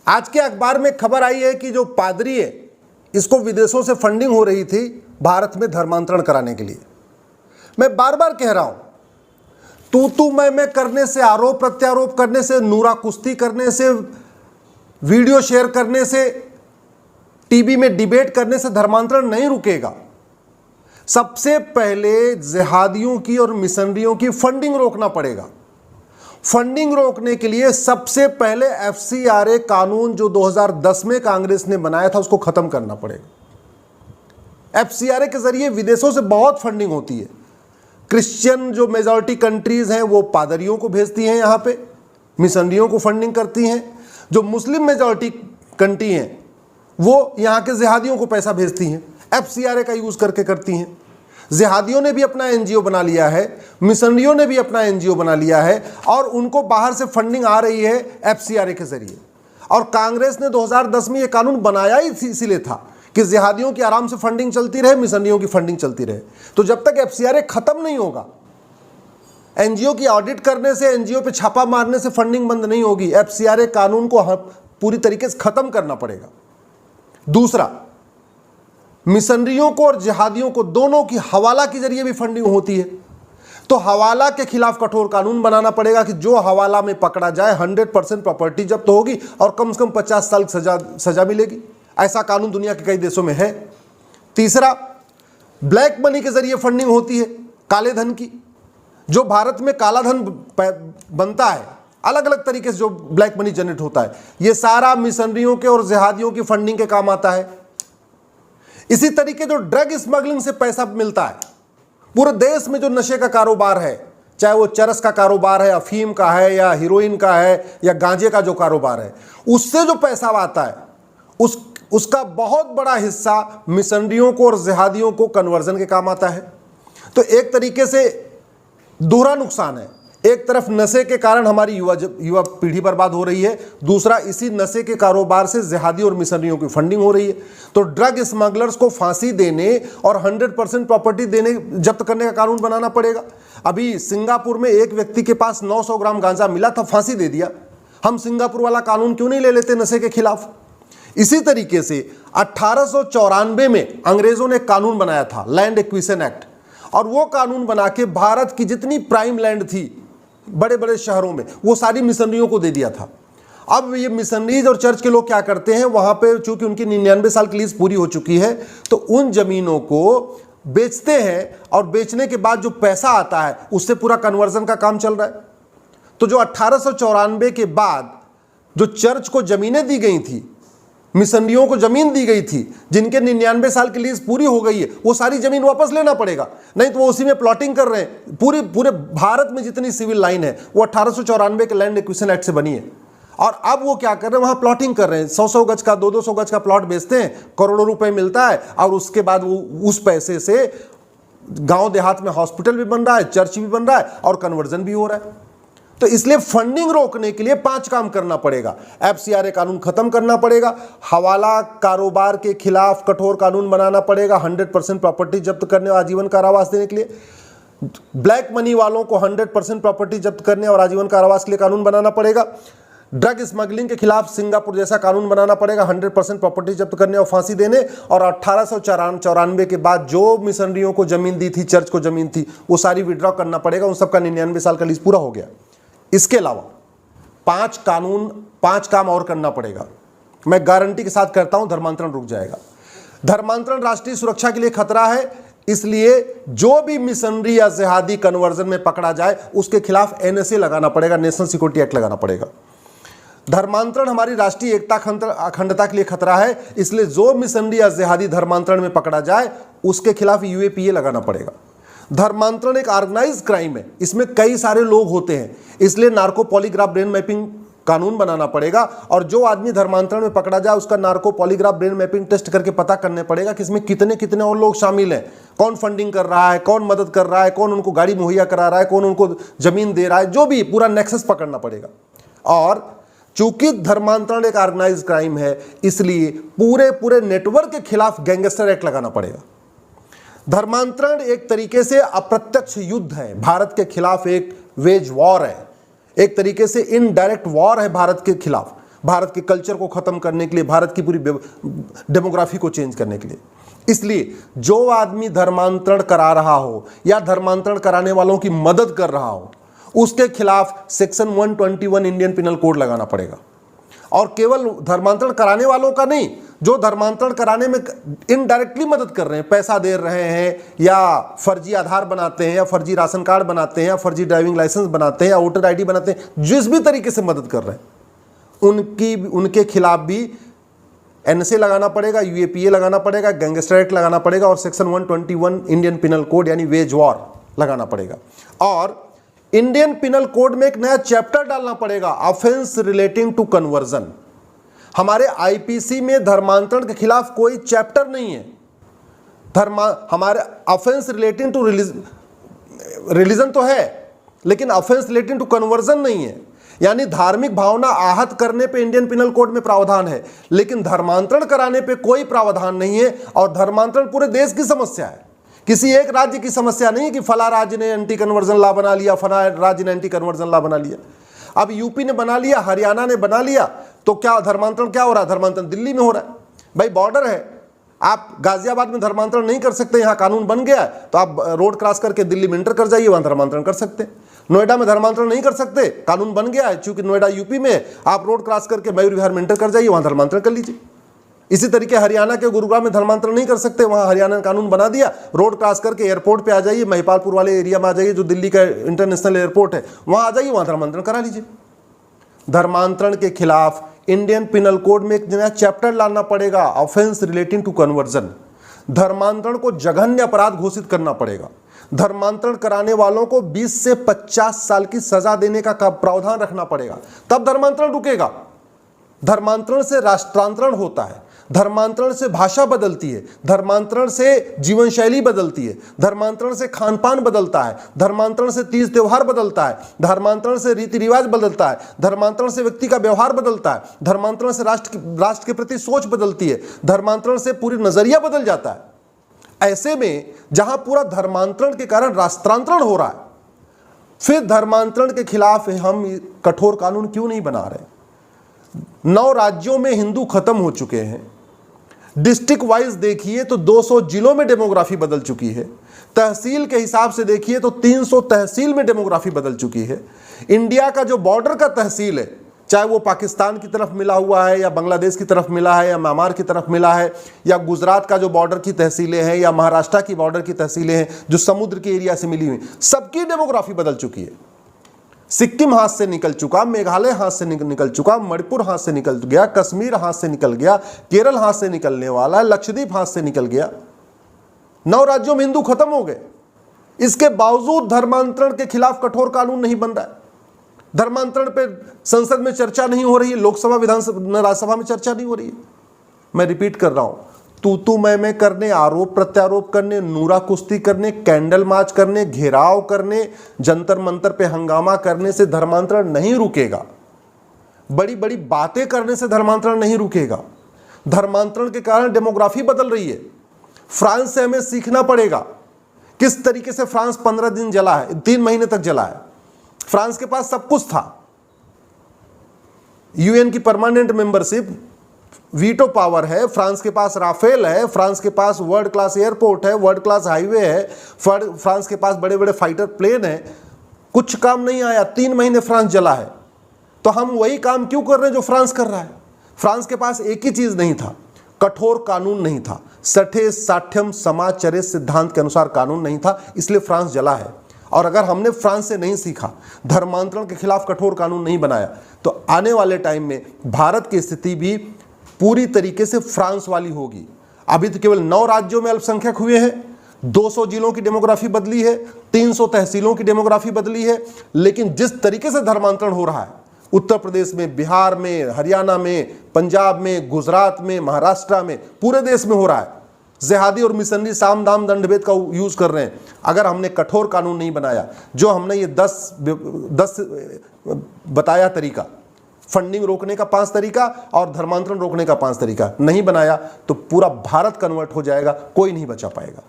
आज के अखबार में खबर आई है कि जो पादरी है इसको विदेशों से फंडिंग हो रही थी भारत में धर्मांतरण कराने के लिए। मैं बार बार कह रहा हूं, तू मैं करने से, आरोप प्रत्यारोप करने से, नूरा कुश्ती करने से, वीडियो शेयर करने से, टीवी में डिबेट करने से धर्मांतरण नहीं रुकेगा। सबसे पहले जिहादियों की और मिशनरियों की फंडिंग रोकना पड़ेगा। फंडिंग रोकने के लिए सबसे पहले FCRA कानून जो 2010 में कांग्रेस ने बनाया था उसको खत्म करना पड़ेगा। FCRA के जरिए विदेशों से बहुत फंडिंग होती है। क्रिश्चियन जो मेजॉरिटी कंट्रीज हैं वो पादरियों को भेजती हैं, यहाँ पे मिशनरियों को फंडिंग करती हैं। जो मुस्लिम मेजॉरिटी कंट्री हैं वो यहाँ के जिहादियों को पैसा भेजती हैं, FCRA का यूज करके करती हैं। जिहादियों ने भी अपना NGO बना लिया है, मिशनरियों ने भी अपना NGO बना लिया है और उनको बाहर से फंडिंग आ रही है FCRA के जरिए। और कांग्रेस ने 2010 में ये कानून बनाया ही इसीलिए था कि जिहादियों की आराम से फंडिंग चलती रहे, मिशनरियों की फंडिंग चलती रहे। तो जब तक FCRA खत्म नहीं होगा, NGO की ऑडिट करने से, NGO पे छापा मारने से फंडिंग बंद नहीं होगी। FCRA कानून को पूरी तरीके से खत्म करना पड़ेगा। दूसरा, मिशनरियों को और जिहादियों को दोनों की हवाला के जरिए भी फंडिंग होती है, तो हवाला के खिलाफ कठोर कानून बनाना पड़ेगा कि जो हवाला में पकड़ा जाए 100% प्रॉपर्टी जब्त होगी और कम से कम 50 साल सजा मिलेगी। ऐसा कानून दुनिया के कई देशों में है। तीसरा, ब्लैक मनी के जरिए फंडिंग होती है, काले धन की। जो भारत में काला धन बनता है, अलग अलग तरीके से जो ब्लैक मनी जनरेट होता है, ये सारा मिशनरियों के और जिहादियों की फंडिंग के काम आता है। इसी तरीके जो ड्रग स्मगलिंग से पैसा मिलता है, पूरे देश में जो नशे का कारोबार है, चाहे वो चरस का कारोबार है, अफीम का है, या हीरोइन का है, या गांजे का जो कारोबार है, उससे जो पैसा आता है उसका बहुत बड़ा हिस्सा मिशनरियों को और जिहादियों को कन्वर्जन के काम आता है। तो एक तरीके से दोहरा नुकसान है। एक तरफ नशे के कारण हमारी युवा पीढ़ी बर्बाद हो रही है, दूसरा इसी नशे के कारोबार से जिहादी और मिशनरियों की फंडिंग हो रही है। तो ड्रग स्मगलर्स को फांसी देने और 100% प्रॉपर्टी देने, जब्त करने का कानून बनाना पड़ेगा। अभी सिंगापुर में एक व्यक्ति के पास 900 ग्राम गांजा मिला था, फांसी दे दिया। हम सिंगापुर वाला कानून क्यों नहीं ले लेते नशे के खिलाफ? इसी तरीके से 1894 में अंग्रेजों ने कानून बनाया था, लैंड एक्विजिशन एक्ट, और वो कानून बना के भारत की जितनी प्राइम लैंड थी बड़े बड़े शहरों में, वो सारी मिशनरियों को दे दिया था। अब ये मिशनरीज और चर्च के लोग क्या करते हैं, वहां पे चूंकि उनकी 99 साल की लीज पूरी हो चुकी है, तो उन जमीनों को बेचते हैं और बेचने के बाद जो पैसा आता है उससे पूरा कन्वर्जन का काम चल रहा है। तो जो 1894 के बाद जो चर्च को जमीनें दी गई थी, मिशनरियों को जमीन दी गई थी, जिनके 99 साल की लीज पूरी हो गई है, वो सारी जमीन वापस लेना पड़ेगा, नहीं तो वो उसी में प्लॉटिंग कर रहे हैं। पूरे भारत में जितनी सिविल लाइन है वो 1894 के लैंड एक्विजिशन एक्ट से बनी है। और अब वो क्या कर रहे हैं, वहां प्लॉटिंग कर रहे हैं। 100-100 गज का, 200-200 गज का प्लॉट बेचते हैं, करोड़ों रुपए मिलता है, और उसके बाद वो उस पैसे से गांव देहात में हॉस्पिटल भी बन रहा है, चर्च भी बन रहा है और कन्वर्जन भी हो रहा है। तो इसलिए फंडिंग रोकने के लिए 5 काम करना पड़ेगा। FCRA कानून खत्म करना पड़ेगा, हवाला कारोबार के खिलाफ कठोर कानून बनाना पड़ेगा, 100% प्रॉपर्टी जब्त करने और आजीवन कारावास देने के लिए, ब्लैक मनी वालों को 100% प्रॉपर्टी जब्त करने और आजीवन कारावास के लिए कानून बनाना पड़ेगा, ड्रग स्मगलिंग के खिलाफ सिंगापुर जैसा कानून बनाना पड़ेगा, 100% प्रॉपर्टी जब्त करने और फांसी देने, और 1894 के बाद जो मिशनरियों को जमीन दी थी, चर्च को जमीन थी, वो सारी विड्रॉ करना पड़ेगा। उन सबका 99 साल का लीज पूरा हो गया। इसके अलावा 5 काम और करना पड़ेगा। मैं गारंटी के साथ कहता हूं, धर्मांतरण रुक जाएगा। धर्मांतरण राष्ट्रीय सुरक्षा के लिए खतरा है, इसलिए जो भी मिशनरी या जिहादी कन्वर्जन में पकड़ा जाए उसके खिलाफ NSA लगाना पड़ेगा, नेशनल सिक्योरिटी एक्ट लगाना पड़ेगा। धर्मांतरण हमारी राष्ट्रीय एकता अखंडता के लिए खतरा है, इसलिए जो मिशनरी या जिहादी धर्मांतरण में पकड़ा जाए उसके खिलाफ UAPA लगाना पड़ेगा। धर्मांतरण एक ऑर्गेनाइज क्राइम है, इसमें कई सारे लोग होते हैं, इसलिए नार्को पॉलीग्राफ ब्रेन मैपिंग कानून बनाना पड़ेगा, और जो आदमी धर्मांतरण में पकड़ा जाए उसका narco polygraph brain mapping test करके पता करने पड़ेगा कि इसमें कितने कितने और लोग शामिल हैं, कौन फंडिंग कर रहा है, कौन मदद कर रहा है, कौन उनको गाड़ी मुहैया करा रहा है, कौन उनको जमीन दे रहा है, जो भी पूरा नेक्सस पकड़ना पड़ेगा। और चूंकि धर्मांतरण एक ऑर्गेनाइज क्राइम है, इसलिए पूरे नेटवर्क के खिलाफ गैंगस्टर एक्ट लगाना पड़ेगा। धर्मांतरण एक तरीके से अप्रत्यक्ष युद्ध है, भारत के खिलाफ एक वेज वॉर है, एक तरीके से इनडायरेक्ट वॉर है भारत के खिलाफ। भारत के कल्चर को ख़त्म करने के लिए, भारत की पूरी डेमोग्राफी को चेंज करने के लिए। इसलिए जो आदमी धर्मांतरण करा रहा हो या धर्मांतरण कराने वालों की मदद कर रहा हो, उसके खिलाफ सेक्शन 121 इंडियन पिनल कोड लगाना पड़ेगा। और केवल धर्मांतरण कराने वालों का नहीं, जो धर्मांतरण कराने में इनडायरेक्टली मदद कर रहे हैं, पैसा दे रहे हैं या फर्जी आधार बनाते हैं या फर्जी राशन कार्ड बनाते हैं या फर्जी ड्राइविंग लाइसेंस बनाते हैं या वोटर आईडी बनाते हैं, जिस भी तरीके से मदद कर रहे हैं उनके खिलाफ भी एनएसए लगाना पड़ेगा, यूएपीए लगाना पड़ेगा, गैंगस्टर एक्ट लगाना पड़ेगा और सेक्शन 121 इंडियन पिनल कोड यानी वेज वॉर लगाना पड़ेगा। और इंडियन पिनल कोड में एक नया चैप्टर डालना पड़ेगा, ऑफेंस रिलेटिंग टू कन्वर्जन। हमारे आईपीसी में धर्मांतरण के खिलाफ कोई चैप्टर नहीं है। हमारे ऑफेंस रिलेटिंग टू रिलीजन तो है, लेकिन ऑफेंस रिलेटिंग टू कन्वर्जन नहीं है। यानी धार्मिक भावना आहत करने पे इंडियन पिनल कोड में प्रावधान है, लेकिन धर्मांतरण कराने पे कोई प्रावधान नहीं है। और धर्मांतरण पूरे देश की समस्या है, किसी एक राज्य की समस्या नहीं कि फला राज्य ने एंटी कन्वर्जन लॉ बना लिया, फला राज्य ने एंटी कन्वर्जन लॉ बना लिया। अब यूपी ने बना लिया, हरियाणा ने बना लिया, तो क्या धर्मांतरण क्या हो रहा है? धर्मांतरण दिल्ली में हो रहा है। भाई बॉर्डर है, आप गाजियाबाद में धर्मांतरण नहीं कर सकते, यहाँ कानून बन गया है, तो आप रोड क्रॉस करके दिल्ली में इंटर कर जाइए, वहाँ धर्मांतरण कर सकते हैं। नोएडा में धर्मांतरण नहीं कर सकते, कानून बन गया है, चूंकि नोएडा यूपी में, आप रोड क्रॉस करके मयूर विहार में इंटर कर जाइए, वहाँ धर्मांतरण कर लीजिए। इसी तरीके हरियाणा के गुरुग्राम में धर्मांतरण नहीं कर सकते, वहां हरियाणा ने कानून बना दिया, रोड क्रॉस करके एयरपोर्ट पे आ जाइए, महिपालपुर वाले एरिया में आ जाइए, जो दिल्ली का इंटरनेशनल एयरपोर्ट है, वहां आ जाइए, वहां धर्मांतरण करा लीजिए। धर्मांतरण के खिलाफ इंडियन पिनल कोड में एक नया चैप्टर लाना पड़ेगा, ऑफेंस रिलेटिंग टू कन्वर्जन। धर्मांतरण को जघन्य अपराध घोषित करना पड़ेगा। धर्मांतरण कराने वालों को 20 से 50 साल की सजा देने का प्रावधान रखना पड़ेगा, तब धर्मांतरण रुकेगा। धर्मांतरण से राष्ट्रांतरण होता है, धर्मांतरण से भाषा बदलती है, धर्मांतरण से जीवन शैली बदलती है, धर्मांतरण से खान पान बदलता है, धर्मांतरण से तीज त्योहार बदलता है, धर्मांतरण से रीति रिवाज बदलता है, धर्मांतरण से व्यक्ति का व्यवहार बदलता है, धर्मांतरण से राष्ट्र के प्रति सोच बदलती है, धर्मांतरण से पूरी नजरिया बदल जाता है। ऐसे में जहां पूरा धर्मांतरण के कारण राष्ट्रांतरण हो रहा है, फिर धर्मांतरण के खिलाफ हम कठोर कानून क्यों नहीं बना रहे? 9 राज्यों में हिंदू खत्म हो चुके हैं। डिस्ट्रिक्ट वाइज देखिए तो 200 जिलों में डेमोग्राफी बदल चुकी है। तहसील के हिसाब से देखिए तो 300 तहसील में डेमोग्राफी बदल चुकी है। इंडिया का जो बॉर्डर का तहसील है, चाहे वो पाकिस्तान की तरफ मिला हुआ है या बांग्लादेश की तरफ मिला है या म्यांमार की तरफ मिला है, या गुजरात का जो बॉर्डर की तहसीलें हैं या महाराष्ट्र की बॉर्डर की तहसीलें हैं जो समुद्र के एरिया से मिली हुई, सबकी डेमोग्राफी बदल चुकी है। सिक्किम हाथ से निकल चुका, मेघालय हाथ से निकल चुका, मणिपुर हाथ से निकल गया, कश्मीर हाथ से निकल गया, केरल हाथ से निकलने वाला, लक्षद्वीप हाथ से निकल गया। 9 राज्यों में हिंदू खत्म हो गए। इसके बावजूद धर्मांतरण के खिलाफ कठोर कानून नहीं बन रहा है। धर्मांतरण पे संसद में चर्चा नहीं हो रही है, लोकसभा विधानसभा राज्यसभा में चर्चा नहीं हो रही है। मैं रिपीट कर रहा हूं, तू मैं करने, आरोप प्रत्यारोप करने, नूरा कुश्ती करने, कैंडल मार्च करने, घेराव करने, जंतर मंतर पे हंगामा करने से धर्मांतरण नहीं रुकेगा। बड़ी बड़ी बातें करने से धर्मांतरण नहीं रुकेगा। धर्मांतरण के कारण डेमोग्राफी बदल रही है। फ्रांस से हमें सीखना पड़ेगा किस तरीके से फ्रांस 15 दिन जला है, 3 महीने तक जला है। फ्रांस के पास सब कुछ था, यूएन की परमानेंट मेंबरशिप, वीटो पावर है, फ्रांस के पास राफेल है, फ्रांस के पास वर्ल्ड क्लास एयरपोर्ट है, वर्ल्ड क्लास हाईवे है, फ्रांस के पास बड़े बड़े फाइटर प्लेन है। कुछ काम नहीं आया, 3 महीने फ्रांस जला है। तो हम वही काम क्यों कर रहे हैं जो फ्रांस कर रहा है? फ्रांस के पास एक ही चीज नहीं था, कठोर कानून नहीं था, सठे साठ्यम समाचरे सिद्धांत के अनुसार कानून नहीं था, इसलिए फ्रांस जला है। और अगर हमने फ्रांस से नहीं सीखा, धर्मांतरण के खिलाफ कठोर कानून नहीं बनाया, तो आने वाले टाइम में भारत की स्थिति भी पूरी तरीके से फ्रांस वाली होगी। अभी तो केवल 9 राज्यों में अल्पसंख्यक हुए हैं, 200 जिलों की डेमोग्राफी बदली है, 300 तहसीलों की डेमोग्राफी बदली है, लेकिन जिस तरीके से धर्मांतरण हो रहा है उत्तर प्रदेश में, बिहार में, हरियाणा में, पंजाब में, गुजरात में, महाराष्ट्र में, पूरे देश में हो रहा है। जिहादी और मिशनरी साम दाम दंडभेद का यूज कर रहे हैं। अगर हमने कठोर कानून नहीं बनाया, जो हमने ये 10 बताया तरीका, फंडिंग रोकने का 5 तरीका और धर्मांतरण रोकने का 5 तरीका नहीं बनाया, तो पूरा भारत कन्वर्ट हो जाएगा, कोई नहीं बचा पाएगा।